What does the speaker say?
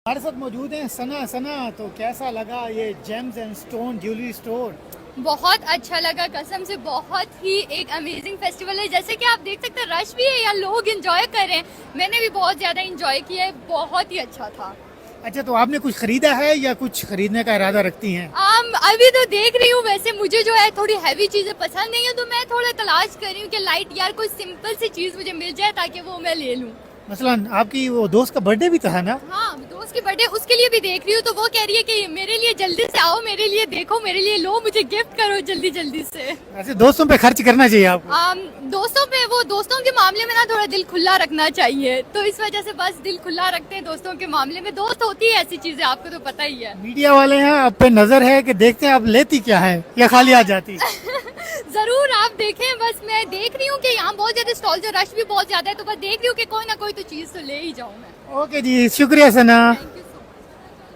हमारे साथ मौजूद हैं सना। सना, तो कैसा लगा ये James and stone jewellery store? बहुत अच्छा लगा, कसम से बहुत ही एक अमेजिंग फेस्टिवल है। जैसे कि आप देख सकते हैं रश भी है या लोग एंजॉय कर रहे हैं। मैंने भी बहुत ज्यादा एंजॉय किया है, बहुत ही अच्छा था। अच्छा, तो आपने कुछ खरीदा है या कुछ खरीदने का इरादा रखती हैं? अभी तो देख रही हूँ, वैसे मुझे जो है थोड़ी हैवी चीजें पसंद नहीं है, तो मैं थोड़ा तलाश कर रही हूँ कि लाइट यार कोई सिंपल सी चीज मुझे मिल जाए ताकि वो मैं ले लूँ। मसलन आपकी वो दोस्त का बर्थडे भी था ना? हाँ, दोस्त की बर्थडे, उसके लिए भी देख रही हूँ। तो वो कह रही है कि मेरे लिए जल्दी से आओ, मेरे लिए देखो, मेरे लिए लो, मुझे गिफ्ट करो जल्दी जल्दी से। ऐसे दोस्तों पे खर्च करना चाहिए आपको। दोस्तों पे, वो दोस्तों के मामले में ना थोड़ा दिल खुला रखना चाहिए, तो इस वजह से बस दिल खुला रखते हैं दोस्तों के मामले में। दोस्त होती है ऐसी चीजें, आपको तो पता ही है। मीडिया वाले हैं, आप पे नजर है कि देखते हैं आप लेती क्या है या खाली आ जाती? जरूर आप देखें, बस मैं देख रही हूँ कि यहाँ बहुत ज्यादा स्टॉल, जो रश भी बहुत ज्यादा है, तो बस देख रही हूँ कि कोई ना कोई तो चीज तो ले ही जाऊँ मैं। ओके जी, शुक्रिया सना।